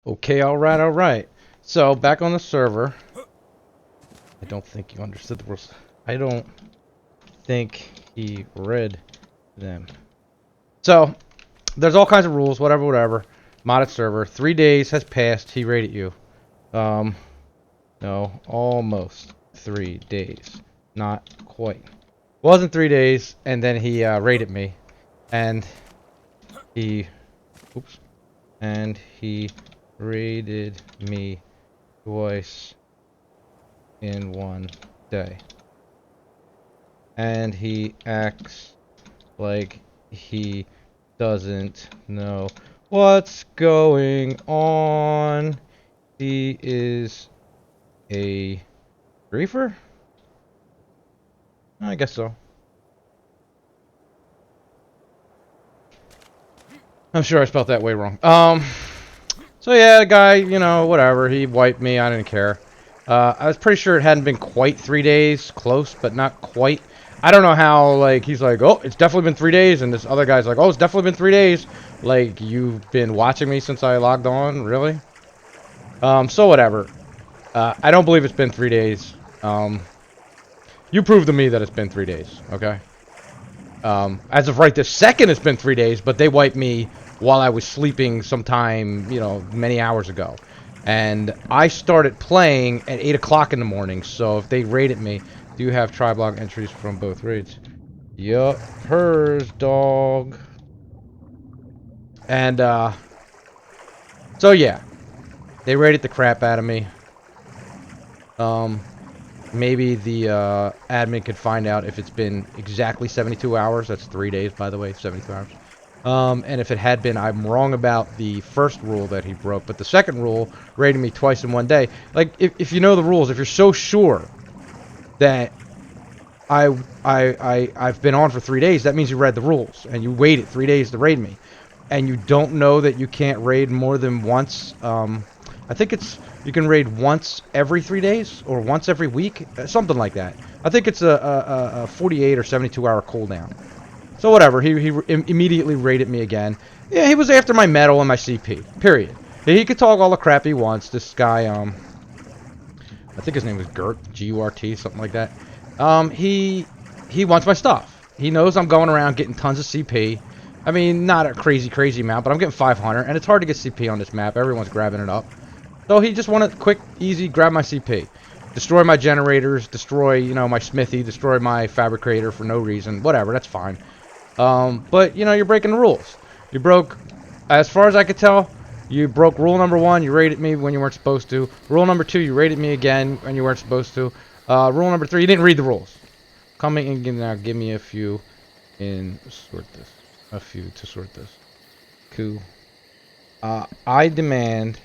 Okay, alright, alright. So, back on the server. I don't think you understood the rules. I don't think he read them. So, there's all kinds of rules, whatever, whatever. Modded server. 3 days has passed. He raided you. No, almost 3 days. Not quite. Wasn't 3 days, and then he raided me. And he... Oops. And he raided me twice in 1 day. And he acts like he doesn't know what's going on. He is a griefer? I guess so. I'm sure I spelled that way wrong. So yeah, the guy, you know, whatever, he wiped me, I didn't care. I was pretty sure it hadn't been quite 3 days, close, but not quite. I don't know how, like, he's like, oh, it's definitely been 3 days, and this other guy's like, oh, it's definitely been 3 days. Like, you've been watching me since I logged on, really? So whatever. I don't believe it's been 3 days. You proved to me that it's been 3 days, okay? As of right this second, it's been 3 days, but they wiped me while I was sleeping sometime, you know, many hours ago. And I started playing at 8 o'clock in the morning, so if they raided me, do you have tri-block entries from both raids? Yup, hers, dog. And, so yeah, they raided the crap out of me. Maybe the admin could find out if it's been exactly 72 hours. That's 3 days, by the way, 72 hours. And if it had been, I'm wrong about the first rule that he broke, but the second rule, raiding me twice in 1 day. Like, if you know the rules, if you're so sure that I've been on for 3 days, that means you read the rules, and you waited 3 days to raid me. And you don't know that you can't raid more than once, I think it's, you can raid once every 3 days, or once every week, something like that. I think it's a 48 or 72 hour cooldown. So whatever, he immediately raided me again. Yeah, he was after my medal and my CP, period. He could talk all the crap he wants. This guy, I think his name was Gurt, G-U-R-T, something like that. He wants my stuff. He knows I'm going around getting tons of CP. I mean, not a crazy amount, but I'm getting 500, and it's hard to get CP on this map. Everyone's grabbing it up. So he just wanted quick, easy, grab my CP. Destroy my generators, destroy, you know, my smithy, destroy my fabricator for no reason. Whatever, that's fine. But, you know, you're breaking the rules. You broke, as far as I could tell, you broke rule number 1, you raided me when you weren't supposed to. Rule number 2, you raided me again when you weren't supposed to. Rule number 3, you didn't read the rules. Come in and now give me a few in sort this. A few to sort this. Cool. I demand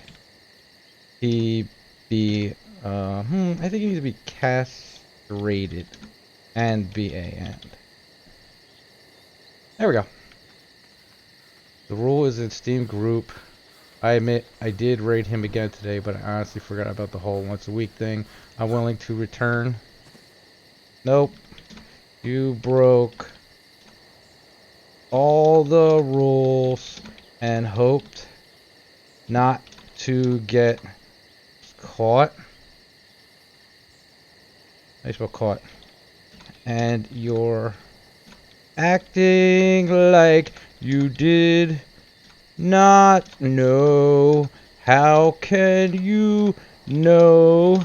he be, I think he needs to be castrated and be a end. There we go. The rule is in Steam group. I admit I did raid him again today, but I honestly forgot about the whole once a week thing. I'm willing to return. Nope. You broke all the rules and hoped not to get caught. How do you spell caught? And you're acting like you did not know. How can you know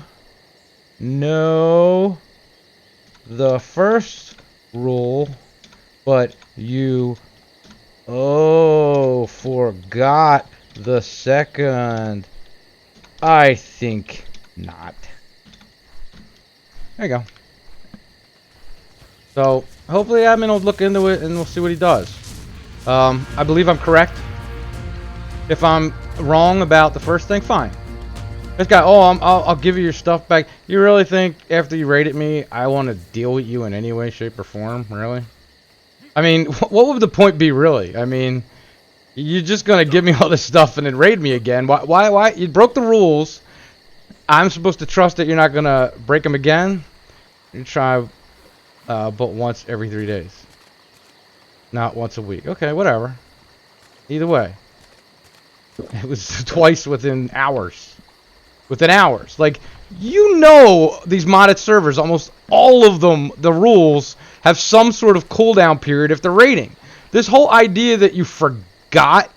the first rule, but you forgot the second? I think not. There you go. So, hopefully admin will look into it and we'll see what he does. I believe I'm correct. If I'm wrong about the first thing, fine. This guy, I'll give you your stuff back. You really think after you raided me, I want to deal with you in any way, shape, or form? Really? I mean, what would the point be, really? I mean, you're just gonna give me all this stuff and then raid me again. Why? You broke the rules. I'm supposed to trust that you're not gonna break them again? You try, but once every 3 days. Not once a week. Okay, whatever. Either way. It was twice within hours. Within hours. Like, you know, these modded servers, almost all of them, the rules, have some sort of cooldown period if they're raiding. This whole idea that you forgot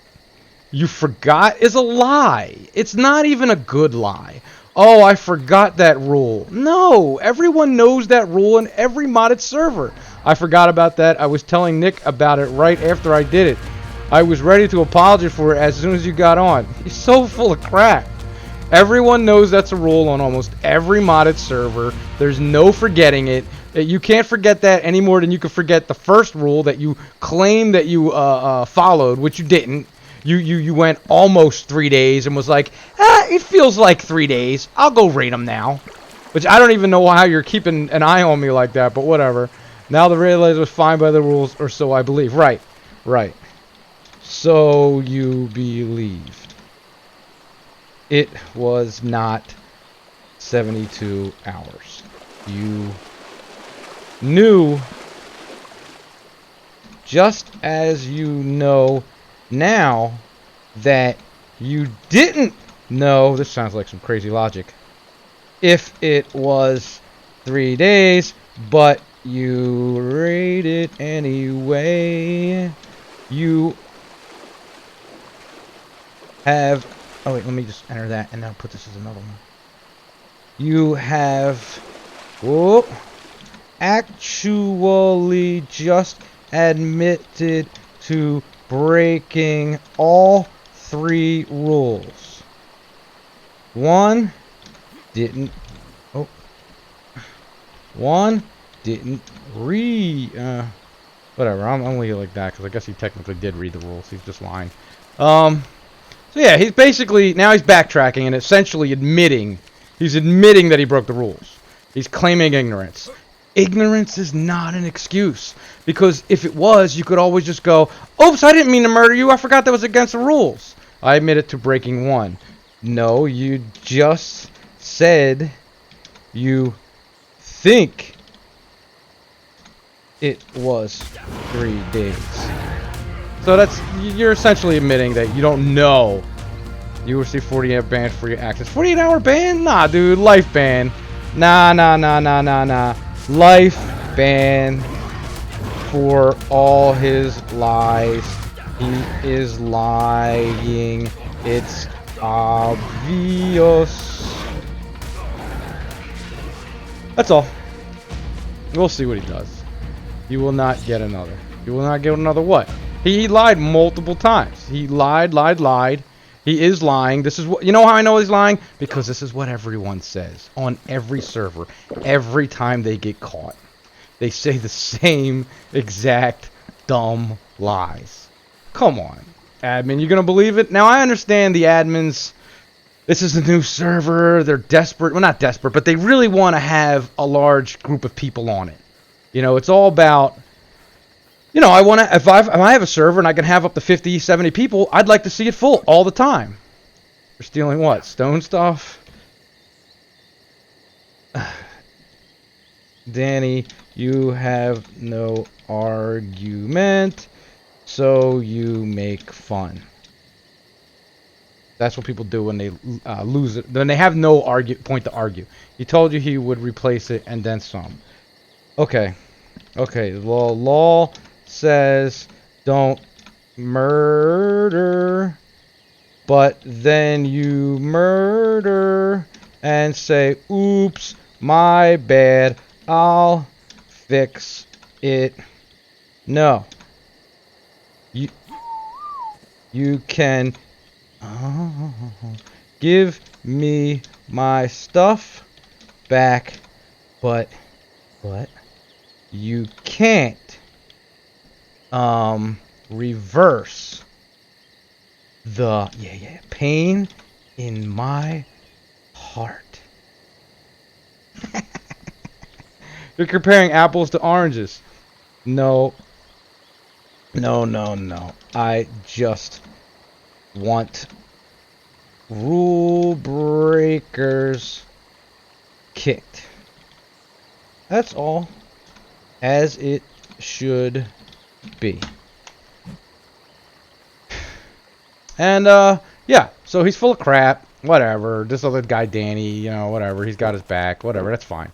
is a lie. It's not even a good lie. Oh, I forgot that rule. No, everyone knows that rule in every modded server. I forgot about that. I was telling Nick about it right after I did it. I was ready to apologize for it as soon as you got on. He's so full of crap. Everyone knows that's a rule on almost every modded server. There's no forgetting it. You can't forget that any more than you can forget the first rule that you claim that you followed, which you didn't. You went almost 3 days and was like, it feels like 3 days. I'll go raid them now. Which I don't even know how you're keeping an eye on me like that, but whatever. Now the raid was fine by the rules, or so I believe. Right. So you believed. It was not 72 hours. You knew, just as you know now, that you didn't know. This sounds like some crazy logic. If it was 3 days, but you rated anyway, you have... Oh wait, let me just enter that and now put this as another one. You have... Whoop. Actually just admitted to breaking all 3 rules. 1 didn't... Oh. 1 didn't read... whatever, I'm gonna leave it like that, because I guess he technically did read the rules. He's just lying. So yeah, he's basically... Now he's backtracking and essentially admitting... He's admitting that he broke the rules. He's claiming ignorance. Ignorance is not an excuse. Because if it was, you could always just go, oops, I didn't mean to murder you. I forgot that was against the rules. I admitted to breaking 1. No, you just said you think it was 3 days. So that's... You're essentially admitting that you don't know. You receive 48 ban for your actions. 48-hour ban? Nah, dude. Life ban. Nah. Life ban for all his lies. He is lying. It's obvious. That's all. We'll see what he does. You will not get another. You will not get another what? He lied multiple times. He lied. He is lying. This is what... You know how I know he's lying? Because this is what everyone says on every server. Every time they get caught. They say the same exact dumb lies. Come on, admin. You gonna believe it? Now, I understand the admins... This is a new server. They're desperate. Well, not desperate, but they really want to have a large group of people on it. You know, it's all about... You know, I want to... If I have a server and I can have up to 50, 70 people, I'd like to see it full all the time. They're stealing what? Stone stuff? Danny, you have no argument, so you make fun. That's what people do when they lose it. Then they have no point to argue. He told you he would replace it and then some. Okay. Okay. Law says don't murder, but then you murder and say, oops, my bad, I'll fix it. No. You can give me my stuff back, but you can't reverse the pain in my heart. You're comparing apples to oranges. No. I just want rule breakers kicked. That's all. As it should be. And, Yeah, so he's full of crap. Whatever. This other guy, Danny, you know, whatever. He's got his back. Whatever. That's fine.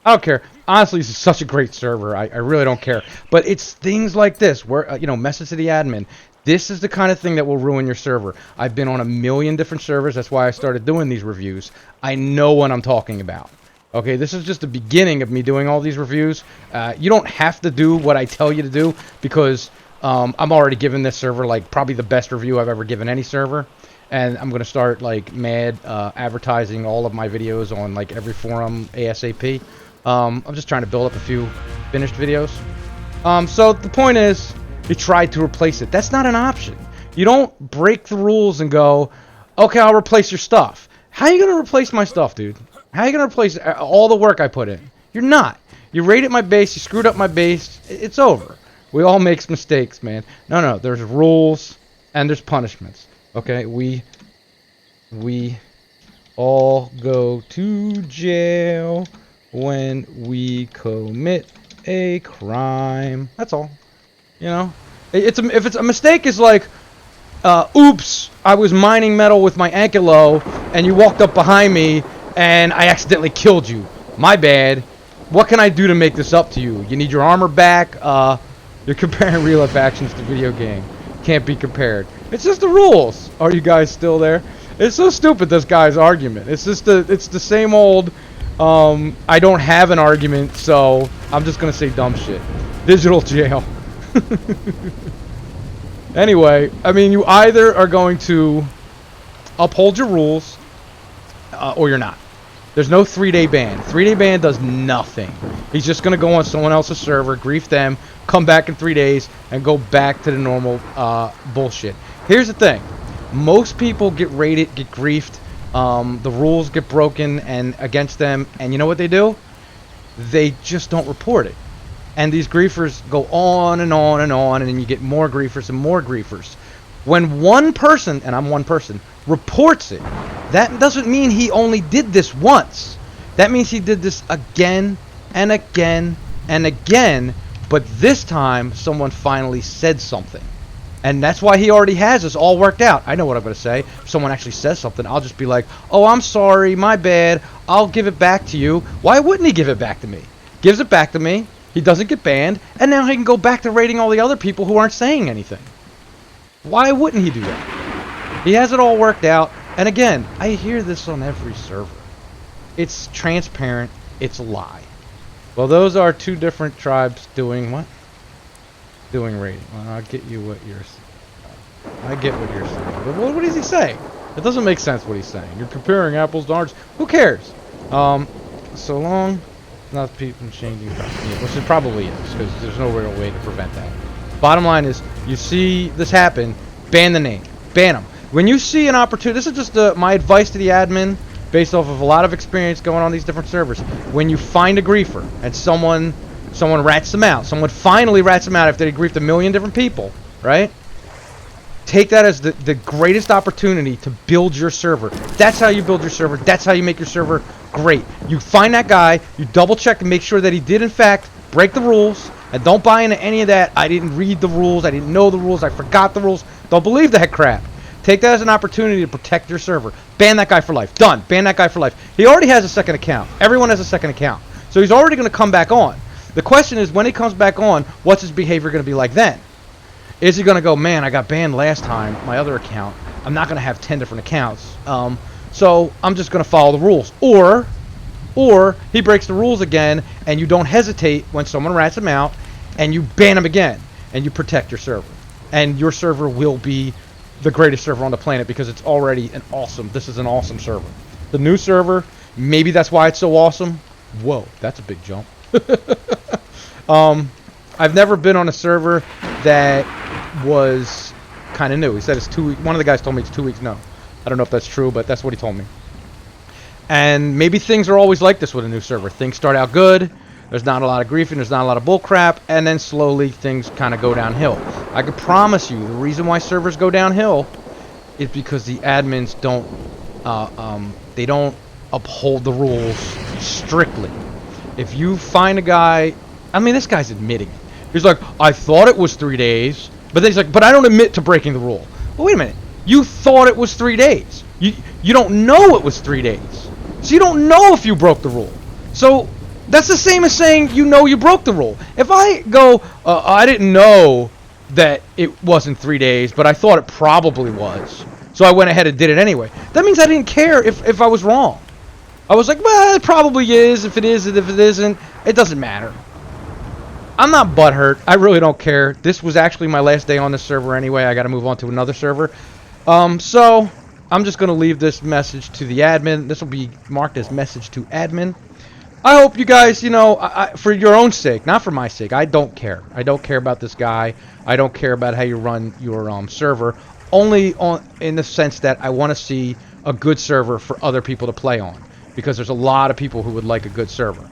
I don't care. Honestly, this is such a great server. I really don't care. But it's things like this where, you know, message to the admin. This is the kind of thing that will ruin your server. I've been on a million different servers. That's why I started doing these reviews. I know what I'm talking about. Okay, this is just the beginning of me doing all these reviews. You don't have to do what I tell you to do because I'm already giving this server like probably the best review I've ever given any server. And I'm going to start like mad advertising all of my videos on like every forum ASAP. I'm just trying to build up a few finished videos. So the point is, he tried to replace it. That's not an option. You don't break the rules and go, okay, I'll replace your stuff. How are you going to replace my stuff, dude? How are you going to replace all the work I put in? You're not. You raided my base. You screwed up my base. It's over. We all make mistakes, man. No. There's rules and there's punishments. Okay, we all go to jail when we commit a crime. That's all. You know, if it's a mistake, is like, oops, I was mining metal with my Ankylo, and you walked up behind me, and I accidentally killed you. My bad. What can I do to make this up to you? You need your armor back. You're comparing real life actions to video game. Can't be compared. It's just the rules. Are you guys still there? It's so stupid, this guy's argument. It's just it's the same old, I don't have an argument, so I'm just gonna say dumb shit. Digital jail. Anyway, I mean, you either are going to uphold your rules, or you're not. There's no 3-day ban. 3-day ban does nothing. He's just going to go on someone else's server, grief them, come back in 3 days, and go back to the normal bullshit. Here's the thing. Most people get raided, get griefed, the rules get broken and against them, and you know what they do? They just don't report it. And these griefers go on and on and on, and then you get more griefers and more griefers. When one person, and I'm one person, reports it, that doesn't mean he only did this once. That means he did this again and again and again, but this time someone finally said something. And that's why he already has this all worked out. I know what I'm going to say. If someone actually says something, I'll just be like, oh, I'm sorry, my bad, I'll give it back to you. Why wouldn't he give it back to me? Gives it back to me, he doesn't get banned, and now he can go back to raiding all the other people who aren't saying anything. Why wouldn't he do that? He has it all worked out. And again, I hear this on every server. It's transparent. It's a lie. Well, those are two different tribes doing what? Doing raiding. Well, I'll get you what you're saying. I get what you're saying. But what does he say? It doesn't make sense what he's saying. You're comparing apples to oranges. Who cares? So long, not people changing, which it probably is, because there's no real way to prevent that. Bottom line is, you see this happen, ban the name. Ban them. When you see an opportunity, this is just my advice to the admin, based off of a lot of experience going on these different servers. When you find a griefer, and someone rats them out, someone finally rats them out after they griefed a million different people, right? Take that as the greatest opportunity to build your server. That's how you build your server. That's how you make your server great. You find that guy, you double check to make sure that he did in fact break the rules, and don't buy into any of that. I didn't read the rules, I didn't know the rules, I forgot the rules. Don't believe that crap. Take that as an opportunity to protect your server. Ban that guy for life. Done. Ban that guy for life. He already has a second account. Everyone has a second account. So he's already going to come back on. The question is, when he comes back on, what's his behavior going to be like then? Is he going to go, man, I got banned last time, my other account. I'm not going to have 10 different accounts. So I'm just going to follow the rules. Or he breaks the rules again, and you don't hesitate when someone rats him out, and you ban him again, and you protect your server. And your server will be the greatest server on the planet because it's already this is an awesome server. The new server, maybe that's why it's so awesome. Whoa, that's a big jump. I've never been on a server that was kind of new. He said it's 2 weeks. One of the guys told me it's 2 weeks. No, I don't know if that's true, but that's what he told me. And maybe things are always like this with a new server. Things start out good. There's not a lot of griefing. There's not a lot of bull crap. And then slowly things kind of go downhill. I can promise you the reason why servers go downhill is because the admins don't uphold the rules strictly. If you find a guy, I mean, this guy's admitting it. He's like, I thought it was 3 days. But then he's like, but I don't admit to breaking the rule. Well, wait a minute. You thought it was 3 days. You don't know it was 3 days. So you don't know if you broke the rule. So that's the same as saying you know you broke the rule. If I go, I didn't know that it wasn't 3 days, but I thought it probably was, so I went ahead and did it anyway. That means I didn't care if I was wrong. I was like, well, it probably is. If it is, and if it isn't, it doesn't matter. I'm not butthurt. I really don't care. This was actually my last day on this server anyway. I got to move on to another server. So I'm just going to leave this message to the admin. This will be marked as message to admin. I hope you guys, you know, for your own sake, not for my sake, I don't care. I don't care about this guy. I don't care about how you run your server. Only in the sense that I want to see a good server for other people to play on. Because there's a lot of people who would like a good server.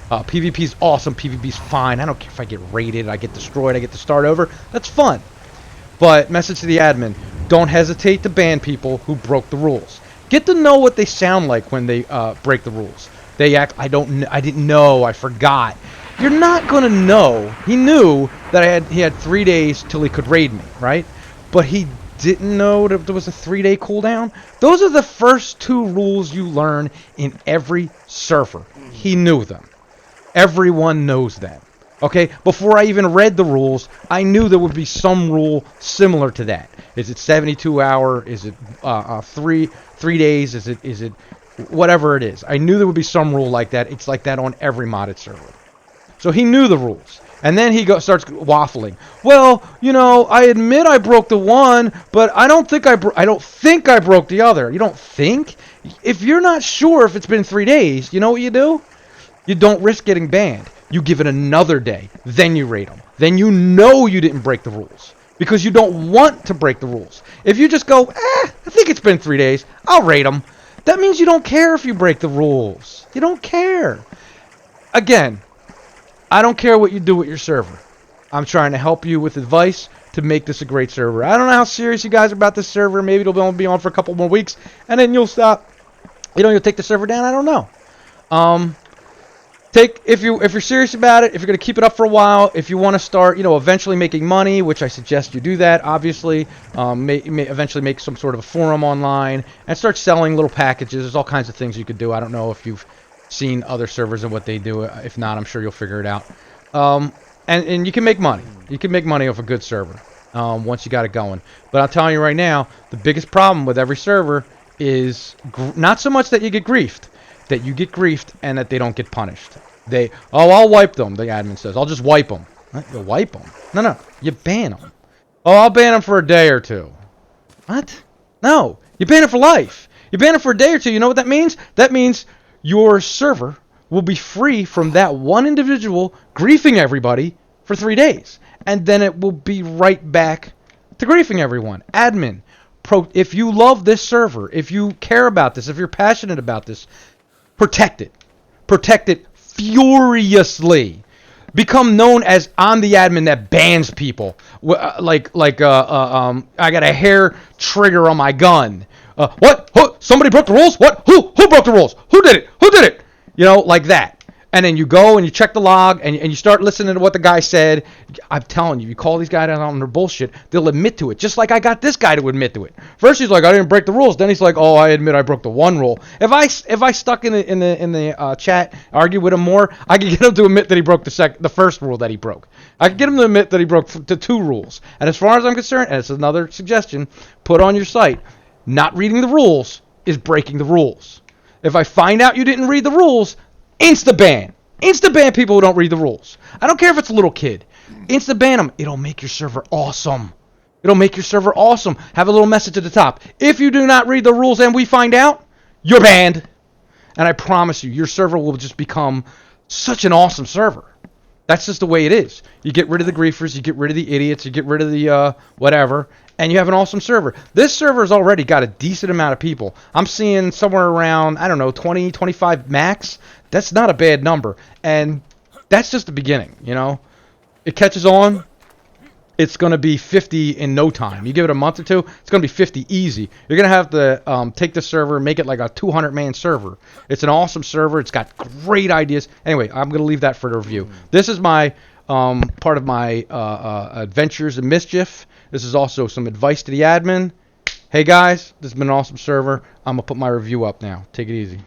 PvP's awesome. PvP's fine. I don't care if I get raided, I get destroyed, I get to start over. That's fun. But message to the admin, don't hesitate to ban people who broke the rules. Get to know what they sound like when they break the rules. They act, I didn't know, I forgot. You're not gonna know. He knew that he had 3 days till he could raid me, right? But he didn't know that there was a 3-day cooldown. Those are the first 2 rules you learn in every server. He knew them. Everyone knows them. Okay? Before I even read the rules, I knew there would be some rule similar to that. Is it 72 hour? Is it 3 days? Is it whatever it is? I knew there would be some rule like that. It's like that on every modded server. So he knew the rules. And then he starts waffling. Well, you know, I admit I broke the one, but I don't think I broke the other. You don't think? If you're not sure if it's been 3 days, you know what you do? You don't risk getting banned. You give it another day. Then you raid them. Then you know you didn't break the rules. Because you don't want to break the rules. If you just go, I think it's been 3 days, I'll raid them. That means you don't care if you break the rules. You don't care. Again, I don't care what you do with your server. I'm trying to help you with advice to make this a great server. I don't know how serious you guys are about this server. Maybe it'll only be on for a couple more weeks, and then you'll stop. You know, you'll take the server down. I don't know. If you're serious about it, if you're going to keep it up for a while, if you want to start, you know, eventually making money, which I suggest you do that, obviously, eventually make some sort of a forum online and start selling little packages. There's all kinds of things you could do. I don't know if you've seen other servers and what they do. If not, I'm sure you'll figure it out. And you can make money. You can make money off a good server once you got it going. But I'm telling you right now, the biggest problem with every server is not so much that you get griefed, that you get griefed and that they don't get punished. I'll wipe them, the admin says. I'll just wipe them. What? You wipe them? No, you ban them. Oh, I'll ban them for a day or two. What? No, you ban it for life. You ban it for a day or two. You know what that means? That means your server will be free from that one individual griefing everybody for 3 days. And then it will be right back to griefing everyone. Admin, if you love this server, if you care about this, if you're passionate about this, protect it. Protect it furiously. Become known as I'm the admin that bans people. I got a hair trigger on my gun. What? Somebody broke the rules? What? Who broke the rules? Who did it? Who did it? You know, like that. And then you go and you check the log and you start listening to what the guy said. I'm telling you, you call these guys out on their bullshit, they'll admit to it. Just like I got this guy to admit to it. First he's like, I didn't break the rules. Then he's like, oh, I admit I broke the one rule. If I stuck in the chat, argue with him more, I could get him to admit that he broke the first rule that he broke. I could get him to admit that he broke the 2 rules. And as far as I'm concerned, and it's another suggestion, put on your site, not reading the rules is breaking the rules. If I find out you didn't read the rules, insta-ban. Insta-ban people who don't read the rules. I don't care if it's a little kid. Insta-ban them. It'll make your server awesome. It'll make your server awesome. Have a little message at the top. If you do not read the rules and we find out, you're banned. And I promise you, your server will just become such an awesome server. That's just the way it is. You get rid of the griefers, you get rid of the idiots, you get rid of the whatever, and you have an awesome server. This server has already got a decent amount of people. I'm seeing somewhere around, I don't know, 20, 25 max. That's not a bad number. And that's just the beginning, you know. It catches on. It's going to be 50 in no time. You give it a month or two, it's going to be 50 easy. You're going to have to take the server, make it like a 200-man server. It's an awesome server. It's got great ideas. Anyway, I'm going to leave that for the review. This is my part of my adventures in mischief. This is also some advice to the admin. Hey guys, this has been an awesome server. I'm gonna put my review up now. Take it easy.